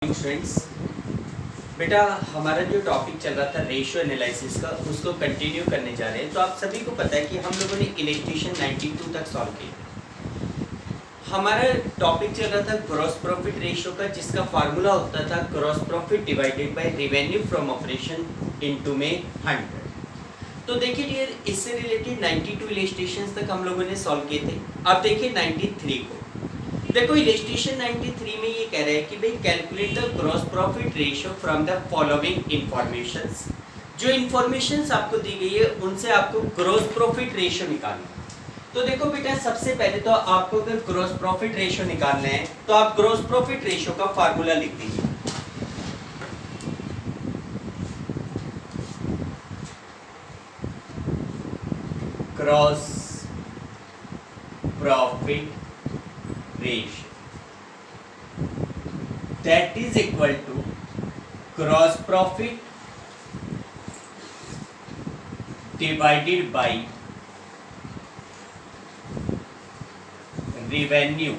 Students, बेटा हमारा जो टॉपिक चल रहा था रेशियो एनालिसिस का, उसको कंटिन्यू करने जा रहे हैं। तो आप सभी को पता है कि हम लोगों ने इलेक्ट्रीशियन 92 तक सॉल्व किया। हमारा टॉपिक चल रहा था ग्रॉस प्रॉफिट रेशियो का, जिसका फार्मूला होता था gross profit divided by revenue from operation into में 100। तो देखिए डियर, इससे रिलेटेड 92 इलस्ट्रेशंस तक हम लोगों ने सॉल्व किए थे। अब देखिए 93 को। देखो इलस्ट्रेशन 93 में ये कह रहा है कि भाई calculate the gross profit ratio from the following informations. जो इंफॉर्मेशंस आपको दी गई है उनसे आपको ग्रॉस प्रॉफिट रेशियो निकालना। तो देखो बेटा, सबसे पहले तो आपको अगर ग्रॉस प्रॉफिट रेशियो निकालना है तो आप ग्रॉस प्रॉफिट रेशियो का फार्मूला लिख दीजिए। Gross profit ratio that is equal to gross profit divided by revenue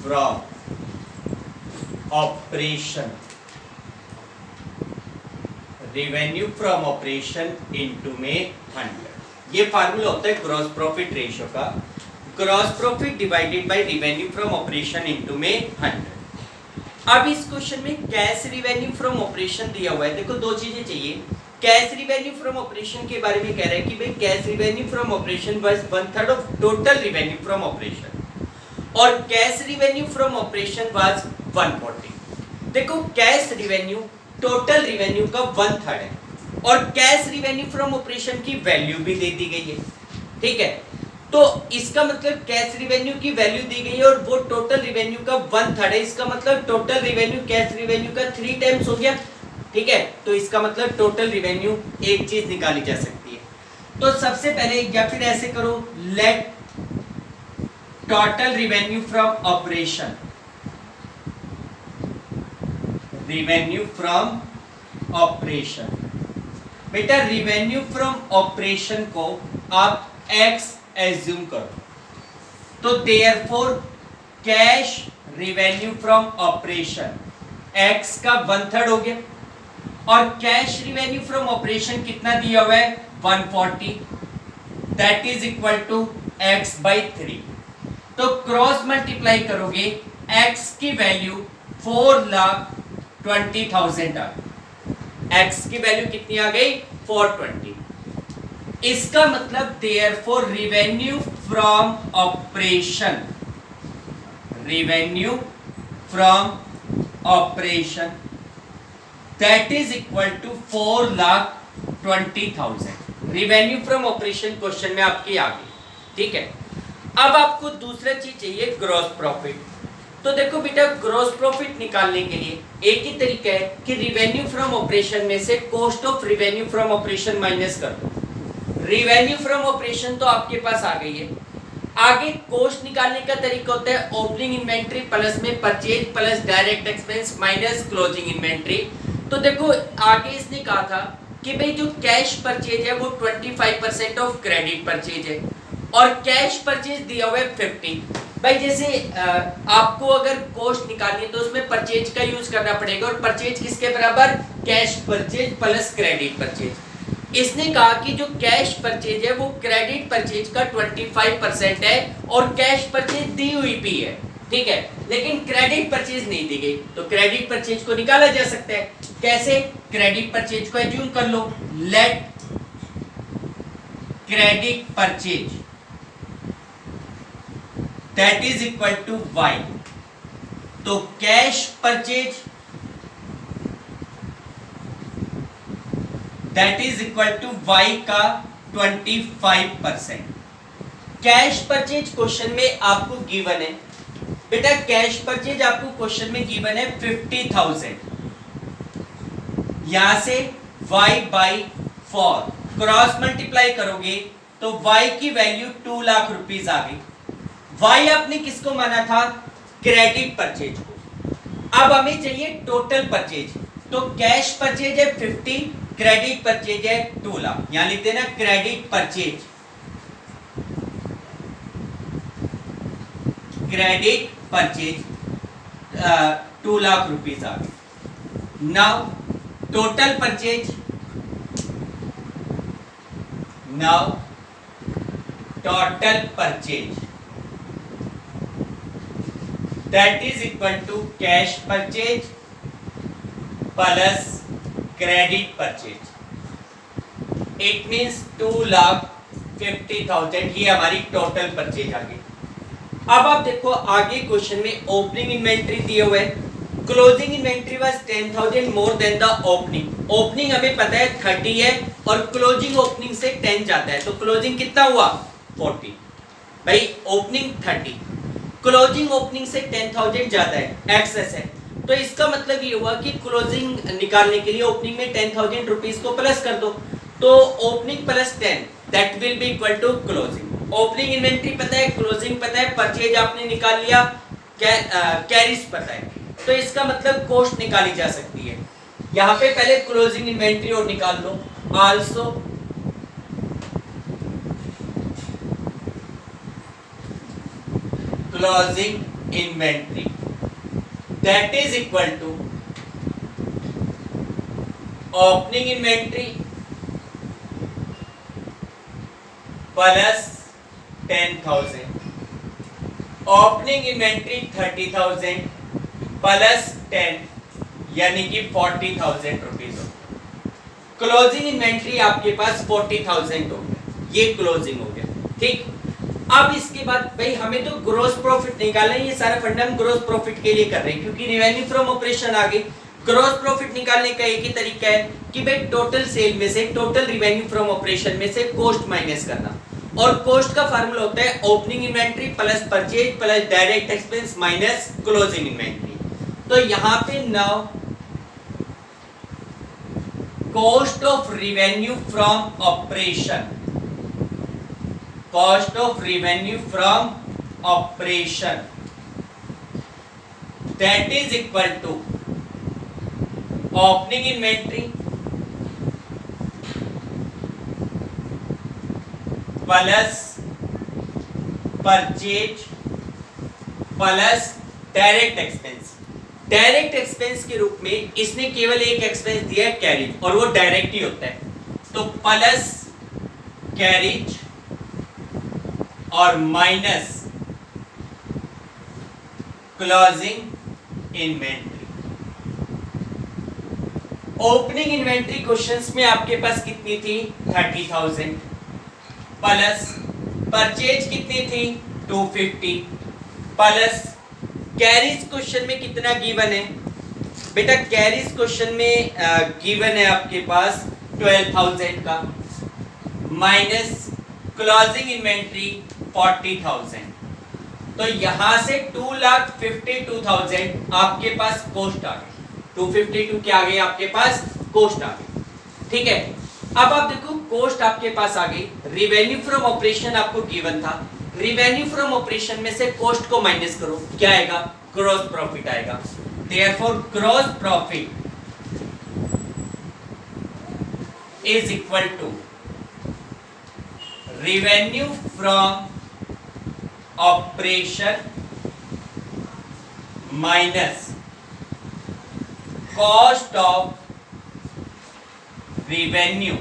from operation into में 100। ये फार्मूला होता है ग्रॉस प्रॉफिट रेशियो का। Gross profit divided by revenue from operation into में 100। अब इस क्वेश्चन में कैश रिवेन्यू फ्रॉम ऑपरेशन दिया हुआ है। देखो दो चीजें चाहिए। कैश रिवेन्यू फ्रॉम ऑपरेशन के बारे में कह रहा है कि भाई cash revenue from operation was 1/3 of total revenue from operation, और cash revenue from operation was 140। देखो कैश रिवेन्यू टोटल रिवेन्यू का 1/3 है, और कैश रिवेन्यू फ्रॉम ऑपरेशन की वैल्यू भी दे दी गई है। ठीक है, तो इसका मतलब कैश रिवेन्यू की वैल्यू दी गई है और वो टोटल रिवेन्यू का 1/3 है। इसका मतलब टोटल रिवेन्यू कैश रिवेन्यू का 3 टाइम्स हो गया। ठीक है, तो इसका मतलब टोटल रिवेन्यू एक चीज निकाली जा सकती है। तो सबसे पहले या फिर ऐसे करो, let total revenue from operation, revenue from operation. बेटा रिवेन्यू फ्रॉम ऑपरेशन को आप एक्स एज्यूम करो, तो therefore cash revenue from operation x का 1/3 हो गया, और कैश रिवेन्यू फ्रॉम ऑपरेशन कितना दिया हुआ है 140, that is equal to x by 3। तो क्रॉस मल्टीप्लाई करोगे एक्स की वैल्यू 4,20,000 आ गई। एक्स की वैल्यू कितनी आ गई 420। इसका मतलब therefore revenue from operation, revenue from operation that is equal to 4,20,000। Revenue from operation question में आपकी आ गई। ठीक है, अब आपको दूसरा चीज चाहिए ग्रॉस प्रॉफिट। तो देखो बेटा, ग्रॉस प्रॉफिट निकालने के लिए एक ही तरीका है कि रिवेन्यू फ्रॉम ऑपरेशन में से cost of revenue from operation minus कर दो। रिवेन्यू फ्रॉम ऑपरेशन तो आपके पास आ गई है। आगे कॉस्ट निकालने का तरीका होता है ओपनिंग इन्वेंट्री प्लस में purchase plus direct expense minus closing inventory. तो देखो आगे इसने कहा था कि भाई जो कैश परचेज है वो 25% ऑफ क्रेडिट परचेज है, और कैश परचेज दिया हुआ है 50। भाई जैसे आपको अगर कॉस्ट निकालनी है तो उसमें परचेज का यूज करना पड़ेगा, और परचेज किसके बराबर, cash purchase plus credit purchase. इसने कहा कि जो कैश परचेज है वो क्रेडिट परचेज का 25% है, और कैश परचेज दी हुई भी है। ठीक है, लेकिन क्रेडिट परचेज नहीं दी गई, तो क्रेडिट परचेज को निकाला जा सकता है। कैसे? क्रेडिट परचेज को एज्यूम कर लो, let credit purchase that is equal to y. तो cash purchase that is equal to y का 25%। कैश परचेज क्वेश्चन में आपको गिवन है बेटा, कैश परचेज आपको क्वेश्चन में गिवन है 50,000। यहां से y बाई 4 क्रॉस मल्टीप्लाई करोगे तो y की वैल्यू 2 लाख रुपीस आ गई। y आपने किसको माना था, क्रेडिट परचेज को। अब हमें चाहिए टोटल परचेज, तो कैश परचेज है 50, क्रेडिट परचेज है 2 लाख। यहां लिख देना credit purchase, credit purchase 2 lakh rupees आ गए। Now total purchase, now total purchase that is equal to cash purchase plus credit purchase. It means 2,50,000 ये हमारी टोटल परचेज आ गई। अब आप देखो आगे क्वेश्चन में ओपनिंग इन्वेंट्री दिए हुए, closing inventory was 10,000 more than the opening. Opening हमें पता है 30 है और क्लोजिंग ओपनिंग से 10 जाता है, तो क्लोजिंग कितना हुआ 40। भाई ओपनिंग 30, क्लोजिंग ओपनिंग से 10,000 ज्यादा है, एक्सेस है, तो इसका मतलब ये हुआ कि क्लोजिंग निकालने के लिए ओपनिंग में 10,000 रुपीज को प्लस कर दो, तो opening plus 10 that will be equal to closing. Opening inventory पता है, क्लोजिंग पता है, परचेज आपने निकाल लिया, कैरीज पता है, तो इसका मतलब कॉस्ट निकाली जा सकती है। यहाँ पे पहले क्लोजिंग इन्वेंट्री और निकाल लो, also closing inventory that is equal to opening inventory plus 10,000, opening inventory 30,000 प्लस 10 यानी कि 40,000 रुपीज हो। क्लोजिंग इन्वेंट्री आपके पास 40,000 हो गया, ये क्लोजिंग हो गया, ठीक। अब इसके बाद भाई हमें तो ग्रोस प्रॉफिट निकालना है, ये सारा फंडा हम ग्रोस प्रॉफिट के लिए कर रहे हैं क्योंकि रेवेन्यू फ्रॉम ऑपरेशन आ गई। ग्रोस प्रॉफिट निकालने का एक ही तरीका है कि भाई टोटल सेल में से, टोटल रेवेन्यू फ्रॉम ऑपरेशन में से कॉस्ट माइनस करना, और कॉस्ट का फार्मूला होता है opening inventory plus purchase plus direct expense minus closing inventory. तो यहाँ पे now cost of revenue from operation, cost of revenue from operation that is equal to opening inventory plus purchase plus direct expense. Direct expense के रूप में इसने केवल एक expense दिया है कैरिज, और वो डायरेक्ट ही होता है, तो प्लस कैरिज और minus closing inventory. Opening inventory questions में आपके पास कितनी थी 30,000 प्लस परचेज कितनी थी 250 प्लस कैरीज क्वेश्चन में कितना गिवन है बेटा, कैरीज क्वेश्चन में गिवन है आपके पास 12,000 का माइनस क्लोजिंग इन्वेंट्री 40,000, तो यहां से 2,52,000 आपके पास कॉस्ट आ गई, 252 क्या आ गई आपके पास कॉस्ट आ गई, ठीक है। अब आप देखो कॉस्ट आपके पास आ गई, रेवेन्यू फ्रॉम ऑपरेशन आपको गिवन था, रेवेन्यू फ्रॉम ऑपरेशन में से कॉस्ट को माइनस करो, क्या आएगा ग्रॉस प्रॉफिट आएगा। Therefore gross profit is equal to revenue from operation minus cost of revenue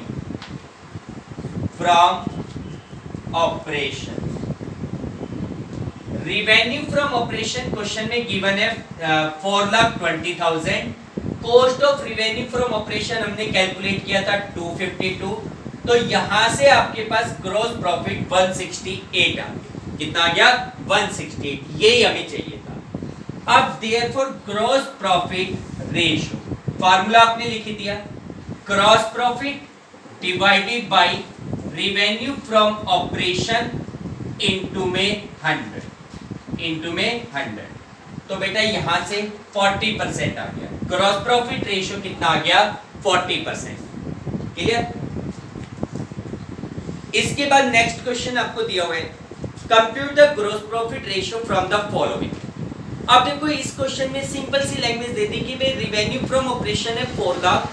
from operation. Revenue from operation question में गिवन है 4,20,000, cost of revenue from operation हमने कैलकुलेट किया था 252, तो यहां से आपके पास ग्रॉस प्रॉफिट 168 आ गया, कितना आ गया 168, यही हमें चाहिए था। अब therefore gross profit ratio, formula आपने लिख दिया, gross profit divided by revenue from operation into में 100, तो बेटा यहां से 40% आ गया, ग्रॉस प्रॉफिट रेशियो कितना आ गया 40%, क्लियर। इसके बाद नेक्स्ट क्वेश्चन आपको दिया हुआ है, compute the gross profit ratio from the following. अब देखो इस क्वेश्चन में सिंपल सी लैंग्वेज दे दी कि भाई रेवेन्यू फ्रॉम ऑपरेशन है 4 lakh,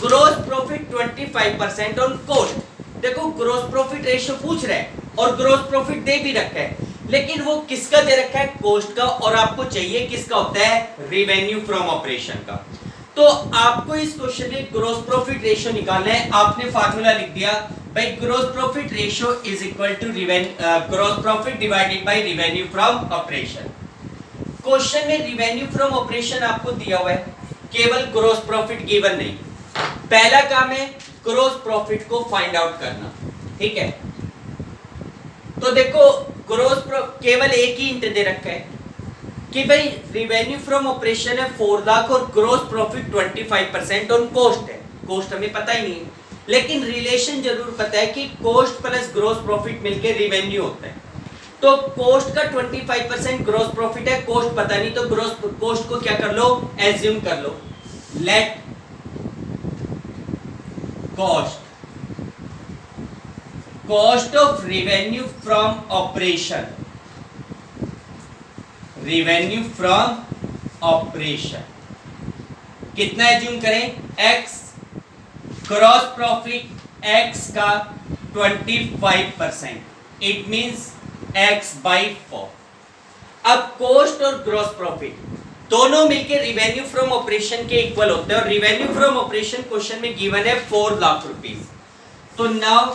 gross profit 25% on cost. देखो ग्रॉस प्रॉफिट रेशियो पूछ रहा है और ग्रॉस प्रॉफिट दे भी रखा है, लेकिन वो किसका दे रखा है, कॉस्ट का, और आपको चाहिए किसका होता है, रेवेन्यू फ्रॉम ऑपरेशन का। तो आपको इस क्वेश्चन में ग्रॉस प्रॉफिट रेशियो निकालना है। आपने फार्मूला लिख दिया भाई, gross profit ratio is equal to gross profit divided by revenue from operation. Question में रेवेन्यू फ्रॉम ऑपरेशन आपको दिया हुआ है, केवल ग्रॉस प्रॉफिट गिवन नहीं। पहला काम है ग्रॉस प्रॉफिट को फाइंड आउट करना, ठीक है। तो देखो केवल एक ही इंट दे रखा है कि भाई रेवेन्यू फ्रॉम ऑपरेशन है 4 लाख और ग्रॉस प्रॉफिट 25% ऑन कॉस्ट है। कॉस्ट हमें पता ही नहीं है, लेकिन रिलेशन जरूर पता है कि कॉस्ट प्लस ग्रॉस प्रॉफिट मिलकर रेवेन्यू होता है। तो कॉस्ट का 25% ग्रॉस प्रॉफिट है, कॉस्ट पता नहीं, तो ग्रॉस कॉस्ट को क्या कर लो, एज्यूम कर लो। Let cost of revenue from operation, revenue from operation कितना एज्यूम करें, x, ग्रॉस प्रॉफिट x का 25%, इट मींस x/4। अब कॉस्ट और ग्रॉस प्रॉफिट दोनों मिलकर रेवेन्यू फ्रॉम ऑपरेशन के इक्वल होते हैं, और रेवेन्यू फ्रॉम ऑपरेशन क्वेश्चन में गिवन है 4 लाख रुपीस। तो now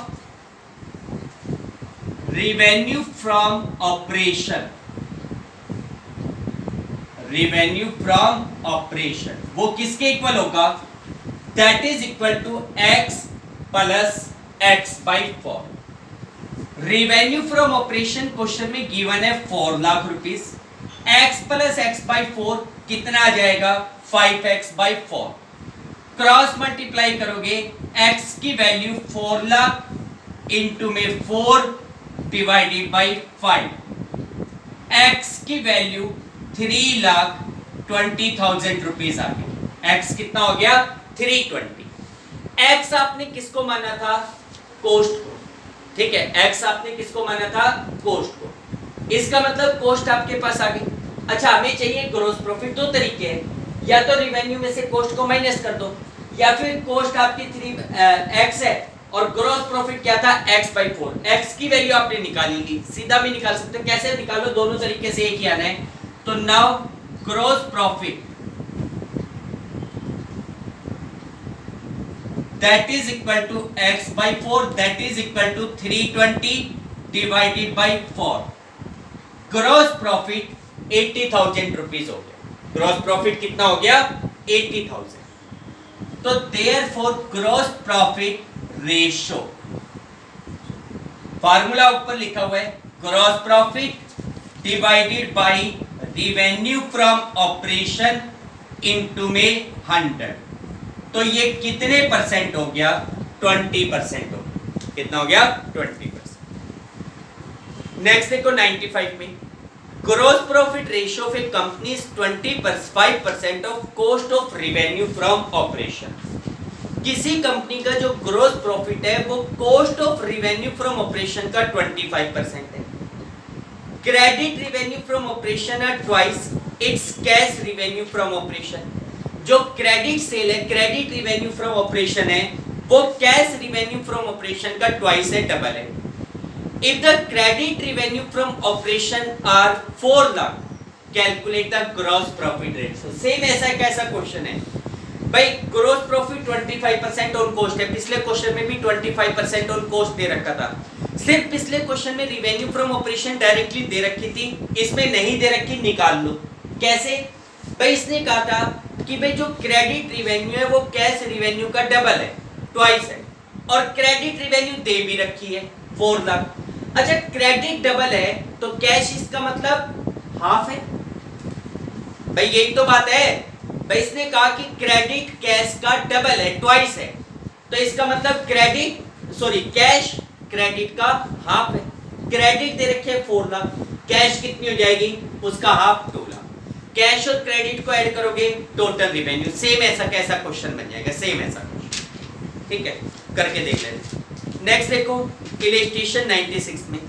revenue from operation, revenue from operation वो किसके इक्वल होगा, that is equal to x plus x/4। Revenue from operation question में गिवन है 4 lakh rupees, x plus x/4 कितना आ जाएगा, 5x/4। क्रॉस मल्टीप्लाई करोगे, x की वैल्यू 4 लाख इंटू में 4 डिवाइडेड बाई 5, x की वैल्यू 3,20,000 रुपीज आ गई। x कितना हो गया, 320। x आपने किसको माना था, कॉस्ट को, ठीक है। x आपने किसको माना था, कॉस्ट को। इसका मतलब कॉस्ट आपके पास आ गई। अच्छा, हमें चाहिए ग्रॉस प्रॉफिट। दो तरीके हैं, या तो रेवेन्यू में से कॉस्ट को माइनस कर दो, या फिर कॉस्ट आपकी 3x है और ग्रॉस प्रॉफिट क्या था, x/4। x की वैल्यू आपने निकाली थी, सीधा भी निकाल सकते हो, कैसे निकालो, दोनों तरीके से एक ही आना है। तो now gross profit that is equal to x/4, that is equal to 320 divided by 4। Gross profit 80,000 rupees हो गया। ग्रॉस प्रॉफिट कितना हो गया, 80,000। तो therefore gross profit ratio, formula ऊपर लिखा हुआ है, gross profit divided by revenue from operation into में 100। तो ये कितने परसेंट हो गया, 20% हो गया। कितना हो गया, 20%। नेक्स्ट देखो 95 में, gross profit ratio of a company is 25% of cost of revenue from operation. किसी कंपनी का जो ग्रॉस प्रॉफिट है वो cost of revenue from operation का 25% है। Credit revenue from operation are twice its cash revenue from operation. जो credit sale है, क्रेडिट रेवेन्यू फ्रॉम ऑपरेशन है, वो कैश रेवेन्यू फ्रॉम ऑपरेशन का ट्वाइस है, डबल है। If the credit revenue from operation are 4 lakh, calculate the gross profit ratio. Same ऐसा कैसा question है भाई, ग्रॉस प्रॉफिट 25% ऑन कॉस्ट है, पिछले क्वेश्चन में भी 25% ऑन कॉस्ट दे रखा था। सिर्फ पिछले क्वेश्चन में रेवेन्यू फ्रॉम ऑपरेशन डायरेक्टली दे रखी थी, इसमें नहीं दे रखी, निकाल लो। कैसे भाई, इसने कहा था कि भाई जो क्रेडिट रेवेन्यू है वो कैश रेवेन्यू का डबल है, ट्वाइस है, और क्रेडिट रेवेन्यू दे भी रखी है 4 लाख। अच्छा, क्रेडिट डबल है तो कैश इसका मतलब हाफ है, भाई यही तो बात है। भाई इसने कहा कि क्रेडिट कैश का डबल है, ट्वाइस है, तो इसका मतलब कैश क्रेडिट का हाफ है। क्रेडिट दे रखे 4 लाख, कैश कितनी हो जाएगी, उसका हाफ 2 लाख। कैश और क्रेडिट को ऐड करोगे, टोटल रेवेन्यू। सेम ऐसा कैसा क्वेश्चन बन जाएगा, सेम ऐसा क्वेश्चन, ठीक है, करके देख लेते। नेक्स्ट देखो इलस्ट्रेशन 96 में,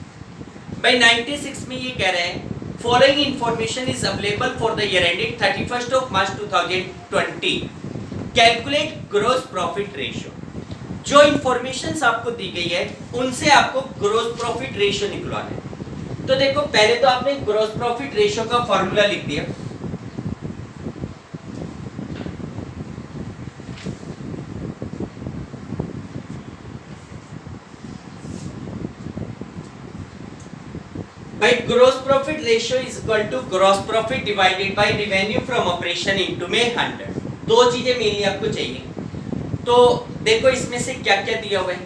भाई 96 में ये कह रहे हैं, following information is available for the year ended 31st of March 2020, calculate gross profit ratio. जो इंफॉर्मेशन आपको दी गई है उनसे आपको ग्रॉस प्रॉफिट रेशियो निकलवाना है। तो देखो पहले तो आपने ग्रॉस प्रॉफिट रेशियो का फॉर्मूला लिख दिया, भाई gross profit ratio is equal to gross profit divided by revenue from operation into में 100। दो चीजें मेनली आपको चाहिए। तो देखो इसमें से क्या क्या दिया हुआ है,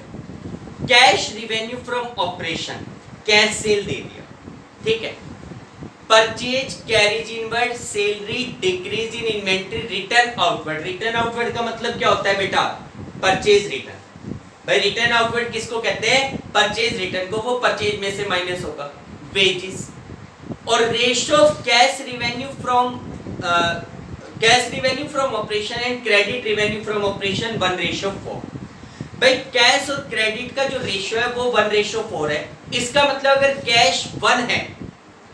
cash revenue from operation, cash sale दे दिया, ठीक है। Purchase carriage inward, salary, decrease in inventory, return outward. Return outward का मतलब क्या होता है बेटा, परचेज रिटर्न। भाई रिटर्न आउटवर्ड किसको कहते हैं, परचेज रिटर्न को, वो परचेज में से माइनस होगा। वेजेस और ratio of cash revenue from operation and credit revenue from operation 1:4। भाई कैश और क्रेडिट का जो रेशियो है वो 1:4 है। इसका मतलब अगर कैश 1 है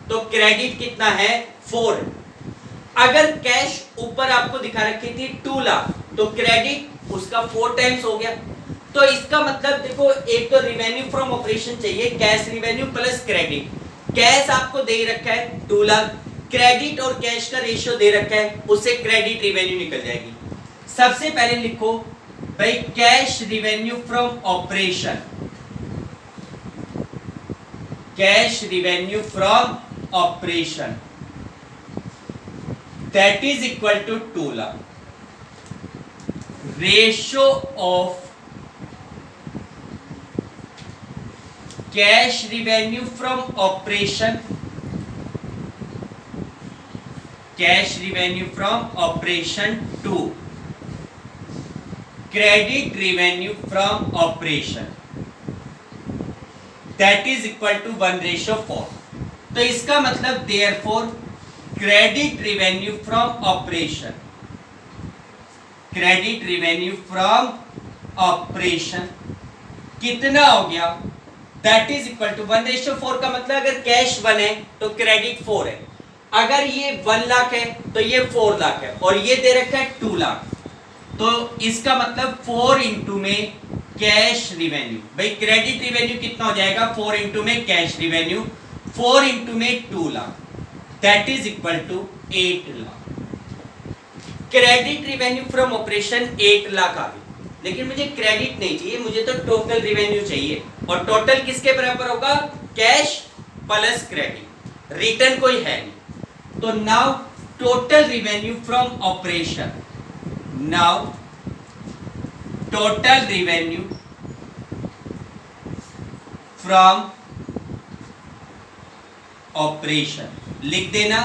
तो क्रेडिट कितना है, 4। अगर कैश ऊपर आपको दिखा रखी थी 2 लाख तो क्रेडिट उसका 4 टाइम्स हो गया। तो इसका मतलब देखो एक तो रिवेन्यू फ्रॉम ऑपरेशन चाहिए, cash revenue plus credit. Cash आपको दे रखा है 2 लाख, क्रेडिट और कैश का रेशियो दे रखा है, उससे क्रेडिट रिवेन्यू निकल जाएगी। सबसे पहले लिखो भाई cash revenue from operation, cash revenue from operation that is equal to 2 lakh. Ratio of cash revenue from operation, cash revenue from operation to credit revenue from operation that is equal to 1:4। तो इसका मतलब therefore credit revenue from operation, credit revenue from operation कितना हो गया, that is equal to 1:4 का मतलब अगर cash 1 है तो क्रेडिट 4 है। अगर ये 1 लाख है तो ये 4 लाख है और ये दे रखा है 2 लाख, तो इसका मतलब 4 इंटू में कैश रिवेन्यू। भाई क्रेडिट रिवेन्यू कितना हो जाएगा, 4 इंटू में कैश रिवेन्यू, 4 इंटू में 2 lakh that is equal to 8 lakh. Credit revenue from operation 8 lakh आ गई, लेकिन मुझे क्रेडिट नहीं चाहिए, मुझे तो टोटल रिवेन्यू चाहिए। और टोटल किसके बराबर होगा, कैश प्लस क्रेडिट, रिटर्न कोई है नहीं। तो now total revenue from operation, now total revenue from operation लिख देना,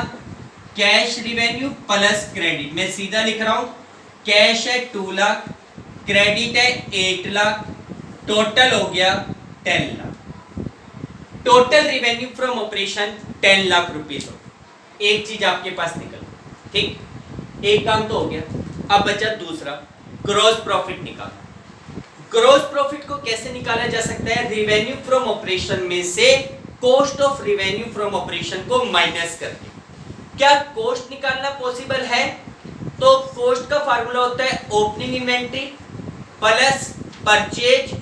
कैश रिवेन्यू प्लस क्रेडिट। मैं सीधा लिख रहा हूं, कैश है 2 लाख, क्रेडिट है 8 लाख, टोटल हो गया 10 lakh. Total revenue from operation 10 lakh rupees हो। एक चीज आपके पास निकल, ठीक, एक काम तो हो गया। अब बचा दूसरा, ग्रॉस प्रॉफिट निकालना। ग्रॉस प्रॉफिट को कैसे निकाला जा सकता है, रिवेन्यू फ्रॉम ऑपरेशन में से cost of revenue from operation को माइनस करके। क्या कॉस्ट निकालना पॉसिबल है, तो कॉस्ट का फार्मूला होता है opening inventory plus purchase,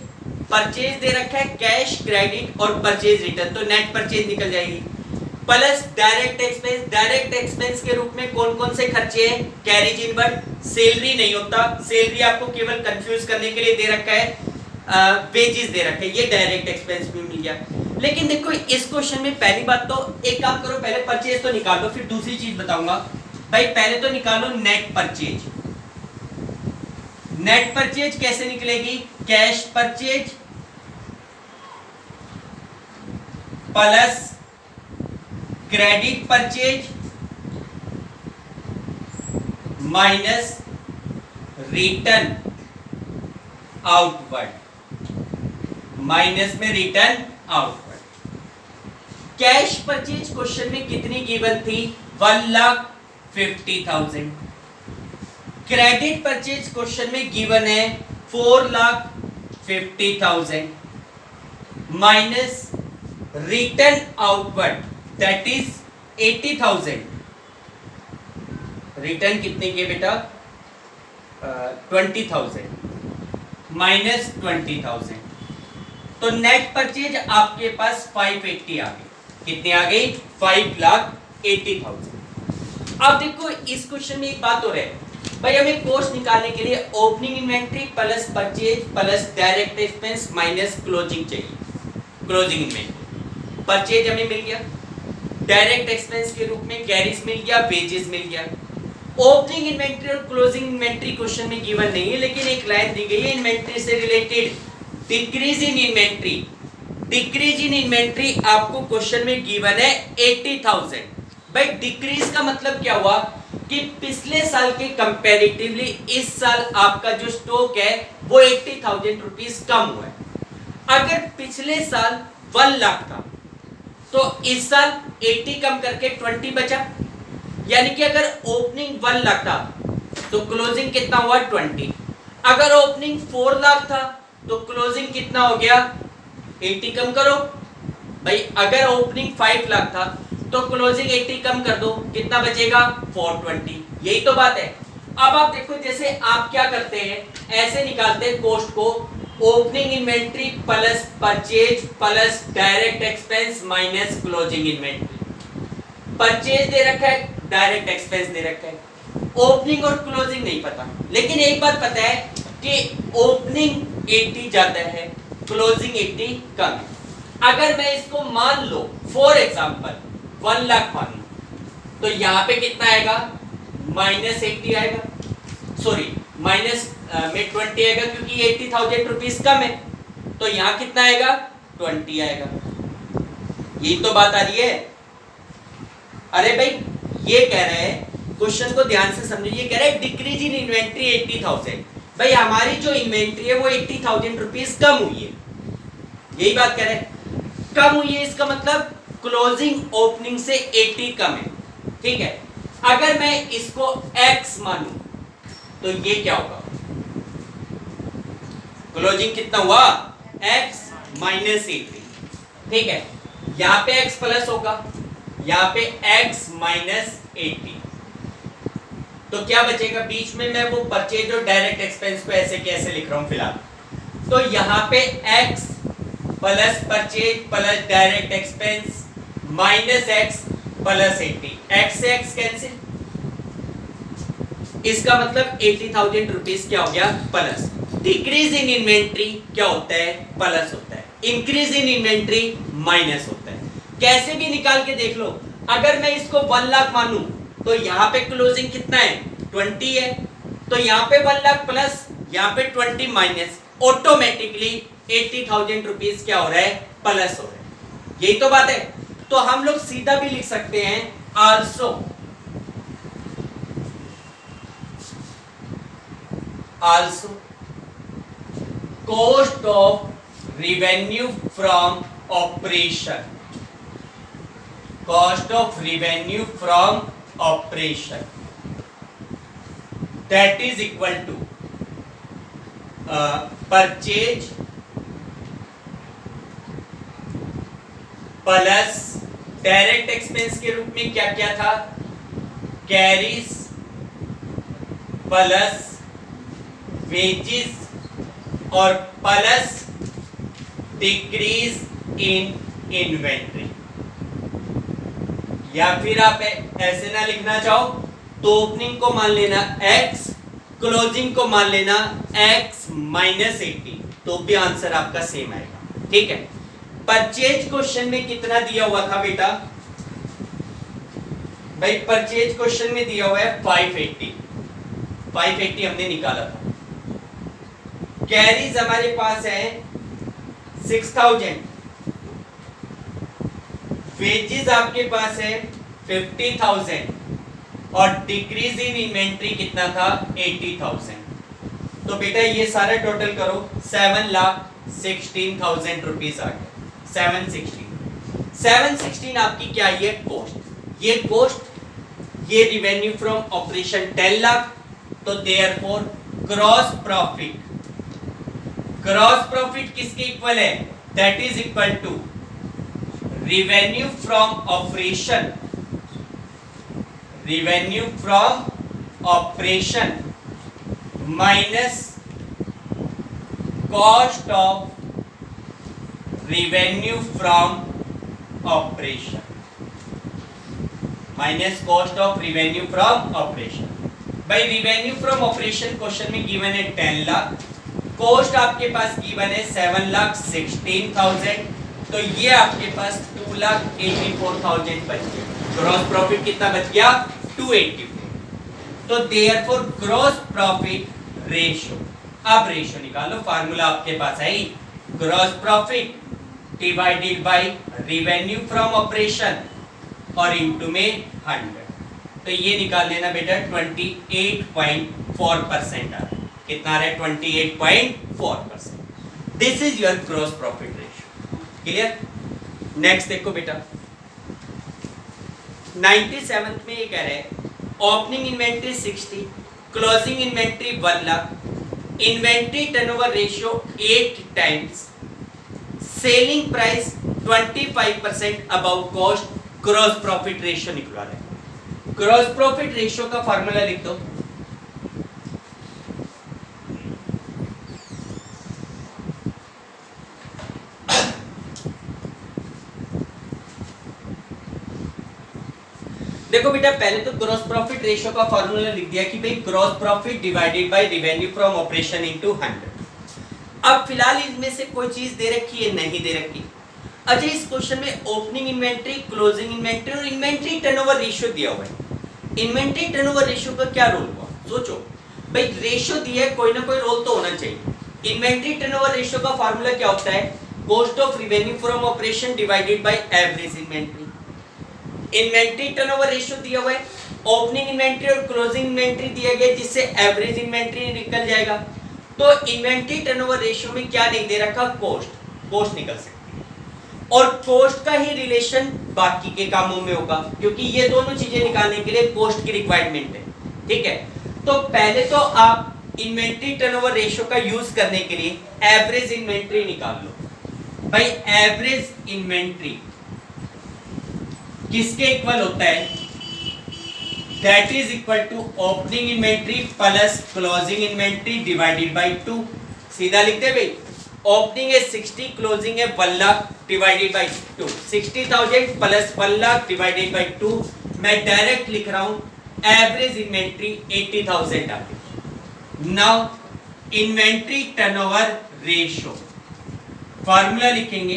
purchase दे रखा है कैश क्रेडिट और परचेज रिटर्न, तो नेट परचेज निकल जाएगी, plus direct expense. Direct expense के रूप में कौन कौन से खर्चे हैं, कैरीज इनवर्ड, सैलरी नहीं होता, सैलरी आपको केवल कंफ्यूज करने के लिए दे रखा है, वेजेस दे रखे, ये डायरेक्ट एक्सपेंस में मिल गया। लेकिन देखो इस क्वेश्चन में पहली बात तो एक काम करो, पहले परचेज तो निकाल दो, फिर दूसरी चीज बताऊंगा। भाई पहले तो निकालो नेट परचेज। नेट परचेज कैसे निकलेगी, cash purchase plus credit purchase minus return outward, minus में return outward. Cash purchase question में कितनी गिवन थी, 1,50,000। क्रेडिट परचेज क्वेश्चन में गिवन है 4,50,000 minus return outward that is 80,000। Return कितने के बेटा, 20,000 माइनस 20,000, तो नेट परचेज आपके पास 580 आ गई। कितनी आ गई? 5,80,000। अब देखो इस क्वेश्चन में एक बात हो रही है भाई, हमें कॉस्ट निकालने के लिए opening inventory plus purchase plus direct expense minus closing चाहिए। क्लोजिंग इन्वेंट्री, परचेज हमें मिल गया, डायरेक्ट एक्सपेंस के रूप में कैरीज मिल गया, वेजेस मिल गया। ओपनिंग इन्वेंट्री और क्लोजिंग इन्वेंट्री क्वेश्चन में गिवन नहीं है, लेकिन एक लाइन दी गई है इन्वेंट्री से related, decrease in inventory. Decrease in inventory आपको क्वेश्चन में गिवन है 80,000। भाई डिक्रीज का मतलब क्या हुआ कि पिछले साल के कंपैरेटिवली इस साल आपका जो स्टॉक है वो 80,000 रुपीज कम हुआ है। अगर पिछले साल 1 लाख था तो इस साल 80 कम करके 20 बचा, यानी कि अगर ओपनिंग 1 लाख था तो क्लोजिंग कितना हुआ? 20। अगर ओपनिंग 4 लाख था तो क्लोजिंग कितना हो गया? 80 कम करो भाई। अगर ओपनिंग 5 लाख था तो क्लोजिंग 80 कम कर दो, कितना बचेगा? 420। यही तो बात है। अब आप देखो, जैसे आप क्या करते हैं, ऐसे निकालते हैं कॉस्ट को, opening inventory plus purchase plus direct expense minus closing inventory. Purchase दे रखा है, डायरेक्ट एक्सपेंस दे रखा है, ओपनिंग और क्लोजिंग नहीं पता। लेकिन एक बात पता है कि ओपनिंग 80 ज्यादा है, क्लोजिंग 80 कम है। अगर मैं इसको मान लो फॉर एग्जांपल 1 लाख मान लो, तो यहाँ पे कितना आएगा? -80 आएगा, सॉरी माइनस में 20 आएगा, क्योंकि 80,000 रुपीज कम है, तो यहाँ कितना आएगा? 20 आएगा। यही तो बात आ रही है। अरे भाई ये कह रहे हैं, क्वेश्चन को ध्यान से समझो, ये कह रहे हैं डिक्रीज इन इन्वेंट्री 80,000। भाई हमारी जो इन्वेंट्री है वो 80,000 रुपीज कम हुई है, यही बात कह रहे हैं, कम हुई है। इसका मतलब क्लोजिंग ओपनिंग से 80 कम है, ठीक है। अगर मैं इसको x मानूं तो ये क्या होगा? क्लोजिंग कितना हुआ? x माइनस 80, ठीक है। यहां पे x प्लस होगा, यहां पे x माइनस 80, तो क्या बचेगा बीच में? मैं वो परचेज और डायरेक्ट एक्सपेंस को ऐसे कैसे लिख रहा हूं फिलहाल, तो यहां पे x plus purchase plus direct expense minus x plus 80, x से x कैंसिल, इसका मतलब 80,000 रुपीज क्या हो गया? प्लस। डिक्रीज इन इन्वेंट्री क्या होता है? प्लस होता है। इंक्रीज इन इन्वेंट्री माइनस होता है। कैसे भी निकाल के देख लो। अगर मैं इसको 1 लाख मानूं तो यहाँ पे क्लोजिंग कितना है? 20 है, तो यहाँ पे 1 लाख प्लस, यहाँ पे 20 माइनस, ऑटोमेटिकली 80,000 रुपीज क्या हो रहा है? प्लस हो रहा है। यही तो बात है। तो हम लोग सीधा भी लिख सकते हैं also cost of revenue from operation, cost of revenue from operation that is equal to purchase plus direct expense के रूप में क्या क्या था? कैरीज प्लस वेजेस और प्लस डिक्रीज इन इन्वेंट्री। या फिर आप ऐसे ना लिखना चाहो तो ओपनिंग को मान लेना x, क्लोजिंग को मान लेना x माइनस 80, तो भी आंसर आपका सेम आएगा, ठीक है। परचेज क्वेश्चन में कितना दिया हुआ था बेटा? भाई परचेज क्वेश्चन में दिया हुआ है 580, 580 हमने निकाला था। कैरीज हमारे पास है 6,000, वेजेस आपके पास है 50,000 और डिक्रीज इन इन्वेंट्री कितना था? 80,000। तो बेटा ये सारा टोटल करो, 7,16,000 रुपीज आ गया। 716 आपकी क्या है? कॉस्ट। ये कॉस्ट, ये रिवेन्यू फ्रॉम ऑपरेशन 10 लाख, तो therefore gross profit, gross profit किसके इक्वल है? That is equal to revenue from operation, revenue from operation minus cost of revenue from operation minus cost of revenue from operation. भाई revenue from operation question में given है 10 lakh, cost आपके पास given है 7,16,000, तो ये आपके पास 2,84,000 बच गया। ग्रॉस प्रॉफिट कितना बच गया? 284। तो देयरफॉर ग्रॉस प्रॉफिट रेशियो, अब रेशियो निकालो, फार्मूला आपके पास है ही, gross profit divided by revenue from operation और इनटू में 100। तो ये निकाल लेना बेटा 28.4% आ रहा है। कितना आ रहा है? 28.4%। This is your gross profit ratio. Clear? Next देखो बेटा 97th में ये कह रहे हैं opening inventory 60, closing inventory 1 lakh, inventory turnover ratio 8 times, selling price 25% above cost, gross profit ratio निकला है। ग्रॉस प्रॉफिट रेशियो का फार्मूला लिख दो। देखो बेटा पहले तो ग्रॉस प्रॉफिट रेशियो का फार्मूला लिख दिया कि भाई gross profit divided by revenue from operation into 100। अब फिलहाल इसमें से कोई चीज दे रखी है? नहीं दे रखी। अच्छा इस क्वेश्चन में ओपनिंग इन्वेंट्री, क्लोजिंग इन्वेंट्री और इन्वेंट्री टर्नओवर रेशियो दिया हुआ है। इन्वेंट्री टर्नओवर रेशियो का क्या रोल हुआ? सोचो भाई, रेशियो दिया है, कोई ना कोई रोल तो होना चाहिए। इन्वेंट्री टर्नओवर रेशियो का फार्मूला क्या होता है? Cost of revenue from operation divided by average inventory. Inventory turnover ratio दिया हुआ है, ओपनिंग इन्वेंट्री और क्लोजिंग इन्वेंट्री दिया गया जिससे एवरेज इन्वेंट्री निकल जाएगा। तो इन्वेंट्री टर्नओवर रेशियो में क्या नहीं दे रखा? कॉस्ट निकल सकती है, और कॉस्ट का ही रिलेशन बाकी के कामों में होगा, क्योंकि ये दोनों चीजें निकालने के लिए कॉस्ट की रिक्वायरमेंट है। ठीक है, तो पहले तो आप इन्वेंट्री टर्नओवर रेशियो का यूज करने के लिए एवरेज इन्वेंट्री निकाल लो। भाई एवरेज इन्वेंट्री किसके इक्वल होता है? That is equal to opening inventory plus closing inventory divided by 2। सीधा लिखते भाई, ओपनिंग है 60, क्लोजिंग है 1 lakh divided by 2, 60,000 plus 1 lakh divided by 2। मैं डायरेक्ट लिख रहा हूं एवरेज इन्वेंट्री 80,000 आ गई। Now inventory turnover ratio formula लिखेंगे,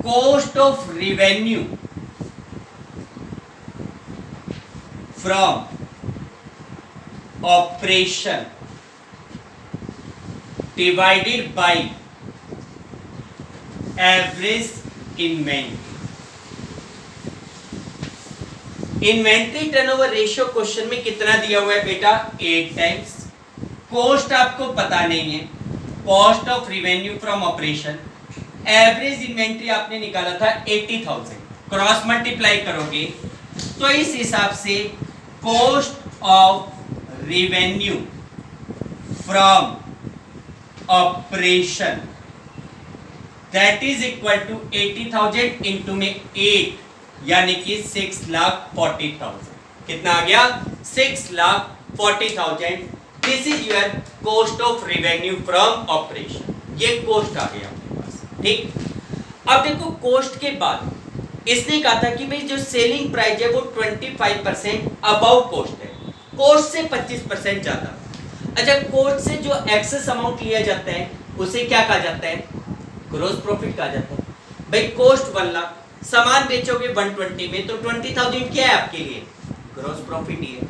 cost of revenue from operation divided by average inventory. Inventory turnover ratio question में कितना दिया हुआ है बेटा? 8 टाइम्स। कॉस्ट आपको पता नहीं है, cost of revenue from operation, average inventory आपने निकाला था 80,000, क्रॉस मल्टीप्लाई करोगे तो इस हिसाब से cost of revenue from operation that is equal to 80,000 into में 8, यानी कि 6,40,000। कितना आ गया? 6,40,000। This is your cost of revenue from operation. ये कॉस्ट आ गया आपके पास। ठीक, अब देखो कॉस्ट के बाद इसने कहा था कि भाई जो सेलिंग प्राइस है वो 25% अबव कॉस्ट है, कॉस्ट से 25% ज्यादा। अच्छा, कॉस्ट से जो एक्सेस अमाउंट लिया जाता है उसे क्या कहा जाता है? ग्रॉस प्रॉफिट कहा जाता है। भाई कॉस्ट 1 लाख, सामान बेचोगे 120 में, तो 20,000 क्या है आपके लिए? ग्रॉस प्रॉफिट ही है।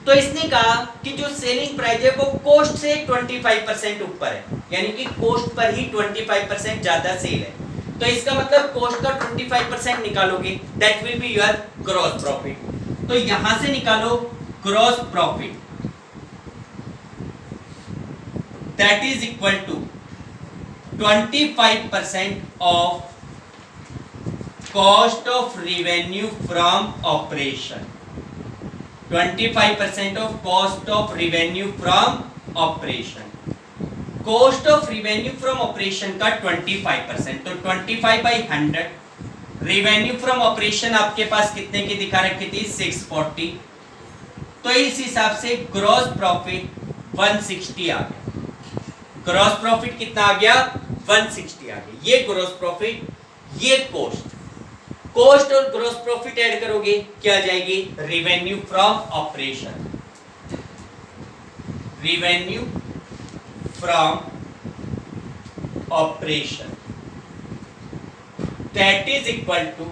तो इसने कहा कि जो सेलिंग प्राइस है वो कॉस्ट से 25% ऊपर है, यानी कि कॉस्ट पर ही 25% ज्यादा सेल है। तो इसका मतलब कॉस्ट का 25% निकालोगे, that will be your gross profit. तो यहां से निकालो gross profit, that is equal to 25% of cost of revenue from operation. 25% of cost of revenue from operation. Cost of revenue from operation का 25%, तो 25/100। रिवेन्यू फ्रॉम ऑपरेशन आपके पास कितने की दिखा रखी थी? 640। तो इस हिसाब से ग्रॉस प्रॉफिट 160 आ गया। ग्रॉस प्रॉफिट कितना आ गया? 160 आ गया। ये ग्रॉस प्रॉफिट, ये कॉस्ट। कॉस्ट और ग्रॉस प्रॉफिट ऐड करोगे क्या आ जाएगी, revenue from operation, revenue from operation that is equal to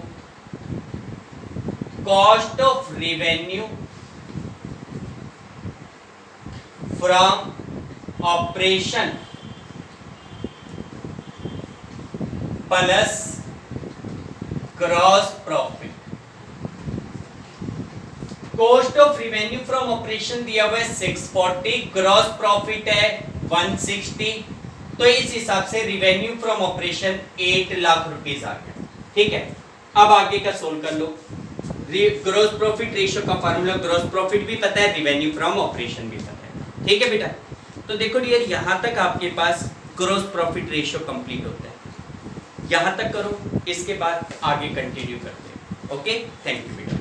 cost of revenue from operation plus gross profit. Cost of revenue from operation दिया हुआ है 640, ग्रॉस प्रॉफिट है 160, तो इस हिसाब से revenue from operation 8 lakh rupees आ गया। ठीक है, अब आगे का सोल्व कर लो। ग्रॉस प्रॉफिट रेशियो का फार्मूला, ग्रॉस प्रॉफिट भी पता है, रेवेन्यू फ्रॉम ऑपरेशन भी पता है। ठीक है बेटा, तो देखो डियर यहां तक आपके पास ग्रॉस प्रॉफिट रेशियो कंप्लीट होता है, यहां तक करो, इसके बाद आगे कंटिन्यू करते हैं। ओके, थैंक यू बेटा।